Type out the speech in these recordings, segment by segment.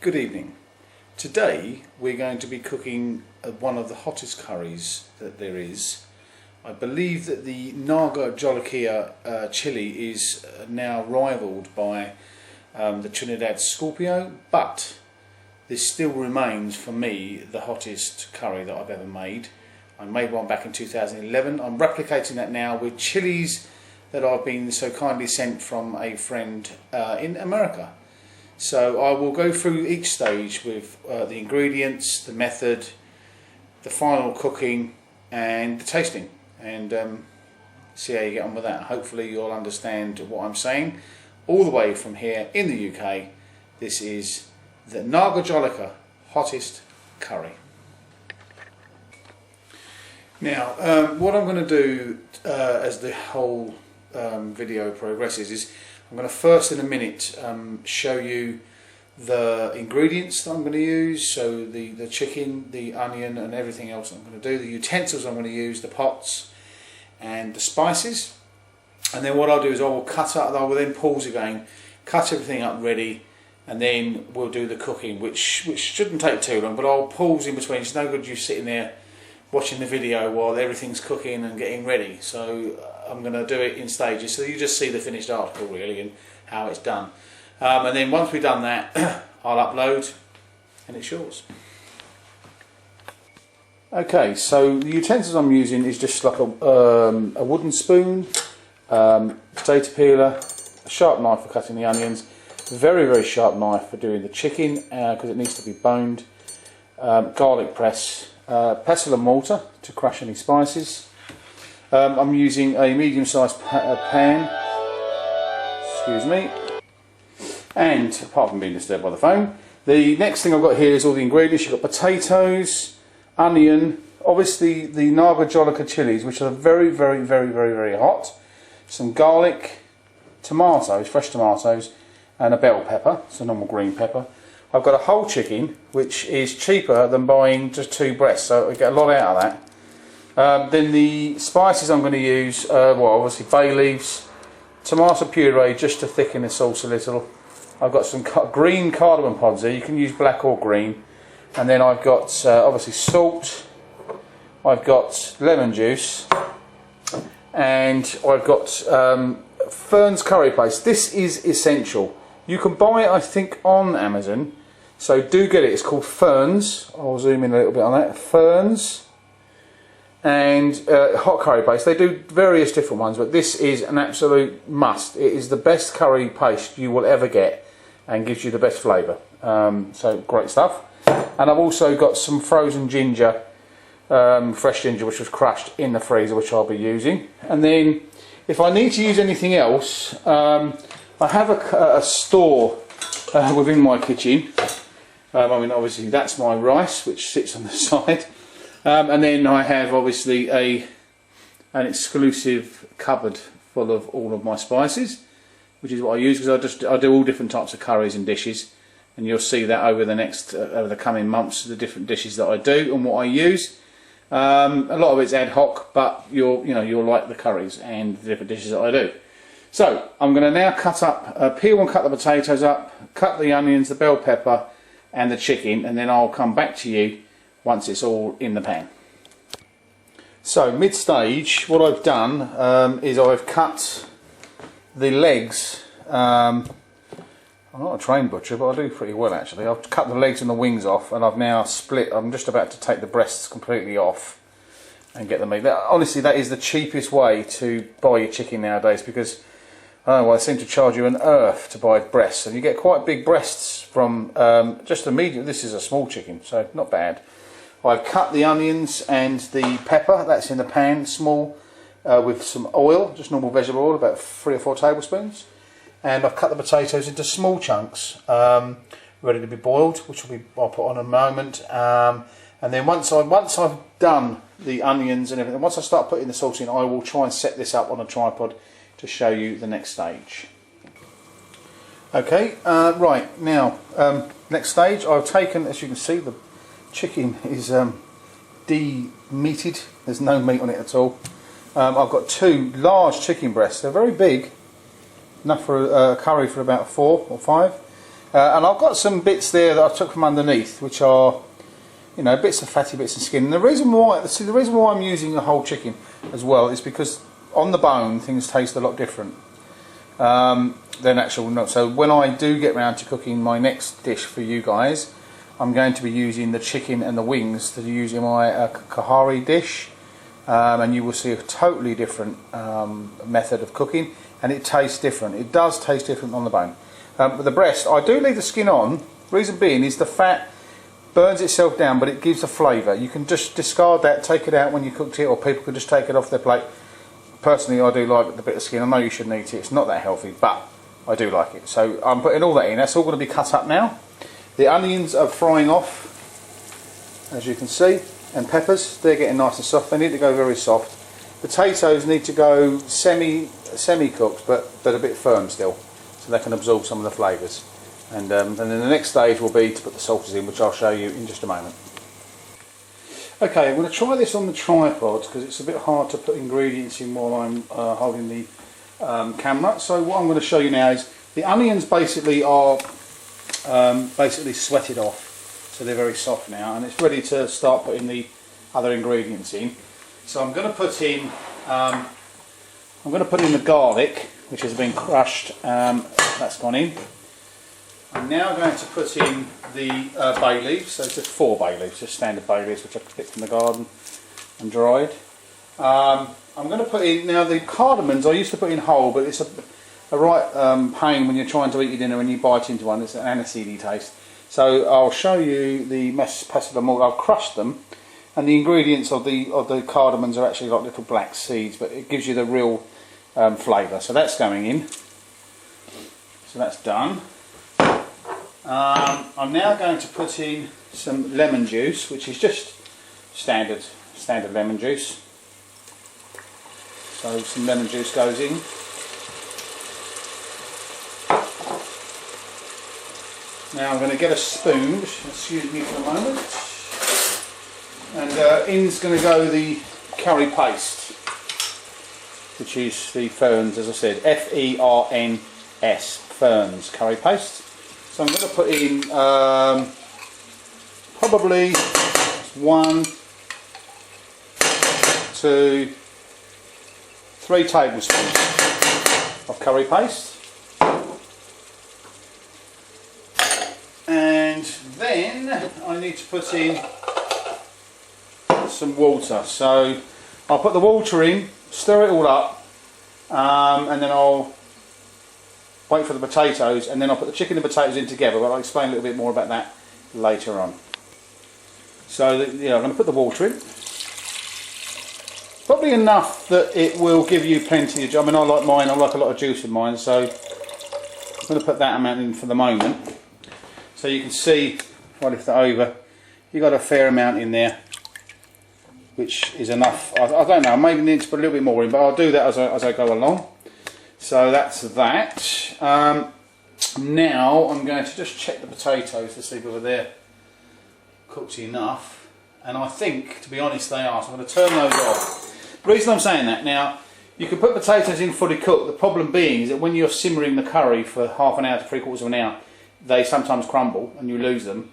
Good evening. Today we're going to be cooking one of the hottest curries that there is. I believe that the Naga Jolilia chili is now rivaled by the Trinidad Scorpio, but this still remains for me the hottest curry that I've ever made. I made one back in 2011. I'm replicating that now with chilies that I've been so kindly sent from a friend in America. So I will go through each stage with the ingredients, the method, the final cooking and the tasting, and see how you get on with that. Hopefully you'll understand what I'm saying. All the way from here in the UK, this is the Naga Jolilia hottest curry. Now what I'm going to do as the whole video progresses is I'm going to first in a minute show you the ingredients that I'm going to use, so the chicken, the onion and everything else I'm going to do, the utensils I'm going to use, the pots and the spices, and then what I'll do is I will then pause again, cut everything up ready, and then we'll do the cooking, which shouldn't take too long, but I'll pause in between. It's no good you sitting there watching the video while everything's cooking and getting ready, so I'm going to do it in stages so you just see the finished article really and how it's done, and then once we've done that I'll upload and it's yours. Okay, so the utensils I'm using is just like a wooden spoon, potato peeler, a sharp knife for cutting the onions, very sharp knife for doing the chicken because it needs to be boned, garlic press, pestle and mortar to crush any spices. I'm using a medium-sized pan, excuse me, and apart from being disturbed by the phone, the next thing I've got here is all the ingredients. You've got potatoes, onion, obviously the Naga Jolilia chilies, which are very hot, some garlic, tomatoes, fresh tomatoes, and a bell pepper, it's a normal green pepper. I've got a whole chicken, which is cheaper than buying just 2 breasts, so I get a lot out of that. Then the spices I'm going to use, well, obviously bay leaves, tomato puree just to thicken the sauce a little. I've got some green cardamom pods here, you can use black or green. And then I've got obviously salt, I've got lemon juice, and I've got Fern's curry paste. This is essential. You can buy it I think on Amazon, so do get it. It's called Fern's. I'll zoom in a little bit on that. Fern's and hot curry paste. They do various different ones, but this is an absolute must. It is the best curry paste you will ever get and gives you the best flavour. So great stuff. And I've also got some frozen ginger, fresh ginger, which was crushed in the freezer, which I'll be using. And then if I need to use anything else, I have a store within my kitchen. I mean, obviously that's my rice, which sits on the side. And then I have obviously an exclusive cupboard full of all of my spices, which is what I use because I do all different types of curries and dishes, and you'll see that over the coming months, the different dishes that I do and what I use. A lot of it's ad hoc, but you'll like the curries and the different dishes that I do. So I'm going to now peel and cut the potatoes up, cut the onions, the bell pepper, and the chicken, and then I'll come back to you once it's all in the pan. So mid-stage, what I've done is I've cut the legs. I'm not a trained butcher, but I do pretty well actually. I've cut the legs and the wings off, and I've now split. I'm just about to take the breasts completely off and get the meat. Honestly, that is the cheapest way to buy your chicken nowadays, because they seem to charge you an earth to buy breasts, and you get quite big breasts from just a medium. This is a small chicken, so not bad. I've cut the onions and the pepper, that's in the pan, small, with some oil, just normal vegetable oil, about 3 or 4 tablespoons. And I've cut the potatoes into small chunks, ready to be boiled, which I'll put on in a moment. And then once I've done the onions and everything, once I start putting the sauce in, I will try and set this up on a tripod to show you the next stage. Okay, right, now, next stage, I've taken, as you can see, the chicken is de-meated, there's no meat on it at all. I've got 2 large chicken breasts, they're very big, enough for a curry for about 4 or 5. And I've got some bits there that I took from underneath, which are, you know, bits of fatty bits of skin. And the reason why I'm using the whole chicken as well is because on the bone things taste a lot different than actual nuts. So when I do get round to cooking my next dish for you guys, I'm going to be using the chicken and the wings to use in my kahari dish, and you will see a totally different method of cooking, and it tastes different. It does taste different on the bone. With the breast, I do leave the skin on. Reason being is the fat burns itself down, but it gives a flavour. You can just discard that, take it out when you cooked it, or people could just take it off their plate. Personally, I do like the bit of skin. I know you shouldn't eat it, it's not that healthy, but I do like it. So I'm putting all that in. That's all going to be cut up now. The onions are frying off, as you can see, and peppers, they're getting nice and soft. They need to go very soft. Potatoes need to go semi-cooked, but a bit firm still, so they can absorb some of the flavours. And then the next stage will be to put the sauces in, which I'll show you in just a moment. Okay, I'm going to try this on the tripod because it's a bit hard to put ingredients in while I'm holding the camera. So what I'm going to show you now is the onions basically are sweated off, so they're very soft now, and it's ready to start putting the other ingredients in. So I'm going to put in the garlic, which has been crushed. That's gone in. I'm now going to put in the bay leaves, so it's just 4 bay leaves, just standard bay leaves which I picked from the garden and dried. I'm going to put in, now the cardamoms I used to put in whole, but it's a right pain when you're trying to eat your dinner and you bite into one. It's an aniseedy taste. So I'll show you the pass of them all. I've crushed them, and the ingredients of the cardamoms are actually like little black seeds, but it gives you the real flavour. So that's going in. So that's done. I'm now going to put in some lemon juice, which is just standard lemon juice. So some lemon juice goes in. Now I'm going to get a spoon, excuse me for a moment, and in's going to go the curry paste, which is the Ferns, as I said, F-E-R-N-S, Ferns curry paste. So I'm going to put in probably 1, 2, 3 tablespoons of curry paste. And then I need to put in some water. So I'll put the water in, stir it all up, and then I'll wait for the potatoes, and then I'll put the chicken and potatoes in together, but I'll explain a little bit more about that later on. So yeah, I'm going to put the water in. Probably enough that it will give you plenty of, I mean I like mine, I like a lot of juice in mine, so I'm going to put that amount in for the moment. So you can see, if I lift that over, you've got a fair amount in there, which is enough. I don't know, maybe need to put a little bit more in, but I'll do that as I go along. So that's that. Now I'm going to just check the potatoes to see whether they're cooked enough, and I think, to be honest, they are. So I'm going to turn those off. The reason I'm saying that, now you can put potatoes in fully cooked. The problem being is that when you're simmering the curry for half an hour to 3/4 of an hour, they sometimes crumble and you lose them.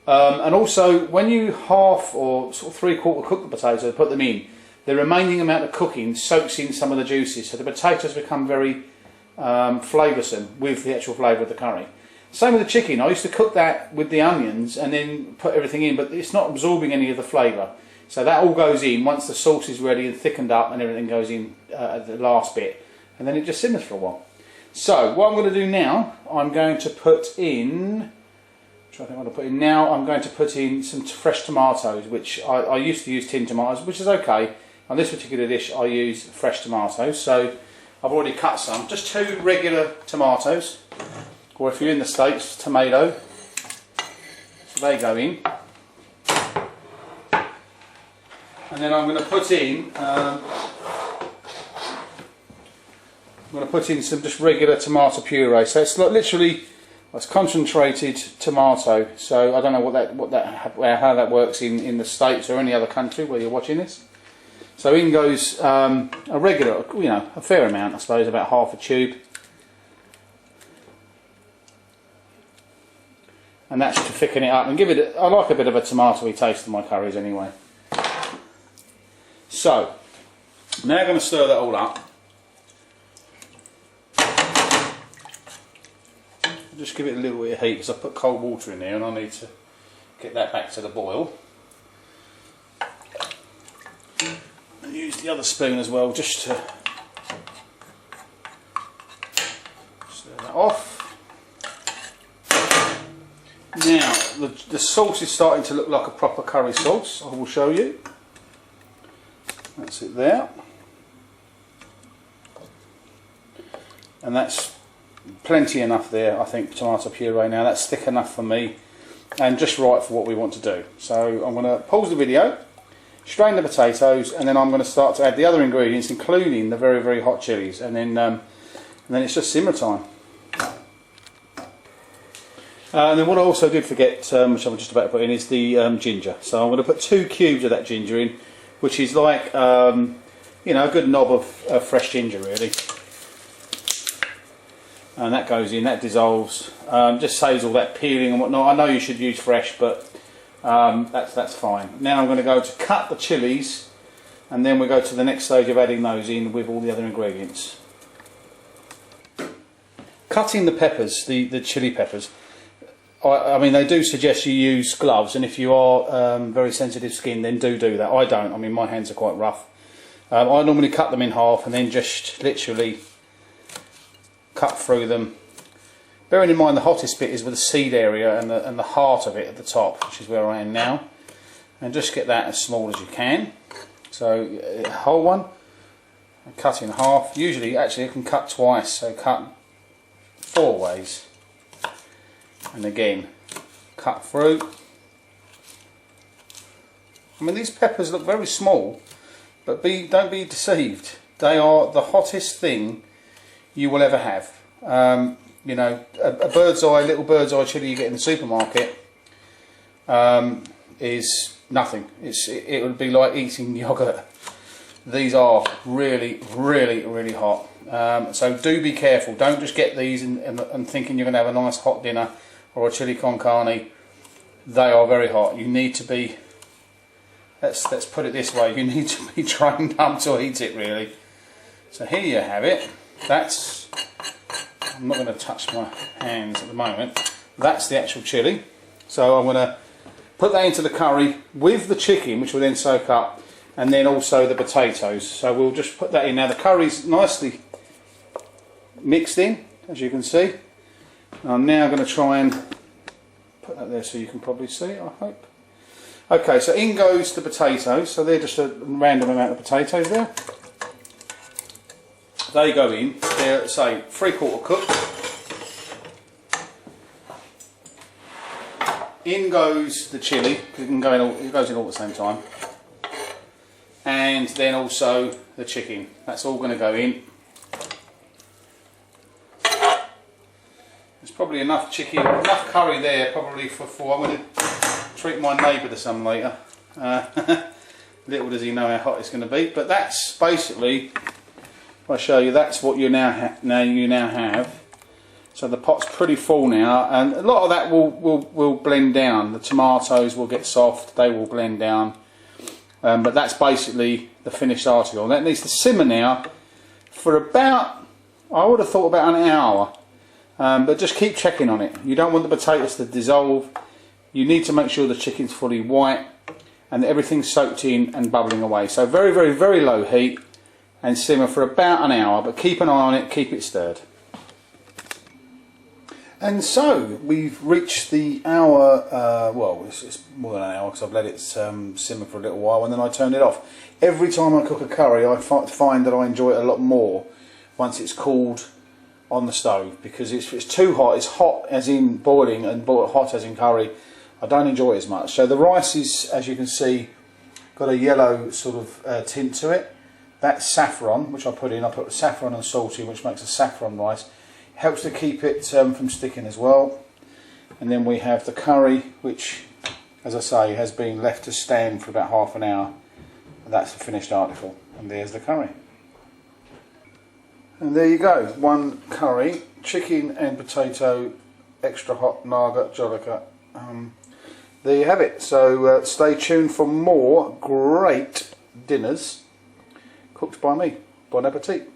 And also when you half or sort of 3/4 cook the potatoes, put them in, the remaining amount of cooking soaks in some of the juices, so the potatoes become very flavoursome with the actual flavour of the curry. Same with the chicken. I used to cook that with the onions and then put everything in, but it's not absorbing any of the flavour. So that all goes in once the sauce is ready and thickened up, and everything goes in at the last bit, and then it just simmers for a while. So what I'm going to do now, I'm going to put in, I'm going to put in some fresh tomatoes, which I used to use tin tomatoes, which is okay. On this particular dish I use fresh tomatoes, so I've already cut some, just 2 regular tomatoes, or if you're in the States, tomato. So they go in. And then I'm going to put in some just regular tomato puree. So it's like literally, it's concentrated tomato. So I don't know how that works in the States or any other country where you're watching this. So in goes a regular, a fair amount, I suppose, about half a tube. and that's to thicken it up and give it. I like a bit of a tomatoey taste to my curries anyway. So now I'm going to stir that all up. Just give it a little bit of heat because I put cold water in there and I need to get that back to the boil. And use the other spoon as well just to stir that off. Now the sauce is starting to look like a proper curry sauce. I will show you. That's it there. And that's plenty enough there, I think, tomato puree now. That's thick enough for me and just right for what we want to do. So I'm going to pause the video, strain the potatoes, and then I'm going to start to add the other ingredients, including the very, very hot chilies, and then it's just simmer time. And then what I also did forget, which I'm just about to put in, is the ginger. So I'm going to put 2 cubes of that ginger in, which is like you know, a good knob of fresh ginger really. And that goes in, that dissolves, just saves all that peeling and whatnot. I know you should use fresh, but that's fine. Now I'm going to go to cut the chilies, and then we go to the next stage of adding those in with all the other ingredients. Cutting the peppers, the chili peppers, I mean, they do suggest you use gloves, and if you are very sensitive skin, then do that. I don't. I mean, my hands are quite rough. I normally cut them in half and then just literally cut through them. Bearing in mind the hottest bit is with the seed area and the heart of it at the top, which is where I am now. And just get that as small as you can. So a whole one, and cut in half. Usually, actually, you can cut twice. So cut 4 ways, and again cut through. I mean, these peppers look very small, but don't be deceived. They are the hottest thing you will ever have. You know, a little bird's eye chili you get in the supermarket is nothing. It would be like eating yogurt. These are really, really, really hot. So do be careful. Don't just get these and thinking you're going to have a nice hot dinner or a chili con carne. They are very hot. You need to be, let's put it this way, you need to be trained up to eat it really. So here you have it. I'm not going to touch my hands at the moment. That's the actual chili. So I'm going to put that into the curry with the chicken, which will then soak up, and then also the potatoes. So we'll just put that in. Now the curry's nicely mixed in, as you can see. I'm now going to try and put that there so you can probably see it, I hope. Okay, so in goes the potatoes. So they're just a random amount of potatoes there. They go in, they're say 3/4 cooked. In goes the chilli, because it goes in all at the same time. And then also the chicken. That's all going to go in. There's probably enough chicken, enough curry there probably for 4. I'm going to treat my neighbour to some later. Little does he know how hot it's going to be. But that's basically, if I show you, that's what you now have. So the pot's pretty full now, and a lot of that will blend down. The tomatoes will get soft, they will blend down. But that's basically the finished article. That needs to simmer now for about, I would have thought about an hour. But just keep checking on it. You don't want the potatoes to dissolve. You need to make sure the chicken's fully white and that everything's soaked in and bubbling away. So very, very, very low heat and simmer for about an hour, but keep an eye on it, keep it stirred. And so we've reached the hour, well it's more than an hour because I've let it simmer for a little while and then I turned it off. Every time I cook a curry I find that I enjoy it a lot more once it's cooled on the stove, because if it's too hot, it's hot as in boiling and hot as in curry, I don't enjoy it as much. So the rice is, as you can see, got a yellow sort of tint to it. That's saffron, which I put in. I put saffron and salt in, which makes a saffron rice. Helps to keep it from sticking as well. And then we have the curry, which, as I say, has been left to stand for about half an hour. And that's the finished article. And there's the curry. And there you go, one curry, chicken and potato, extra hot Naga Jolilia there you have it. So stay tuned for more great dinners cooked by me. Bon appetit.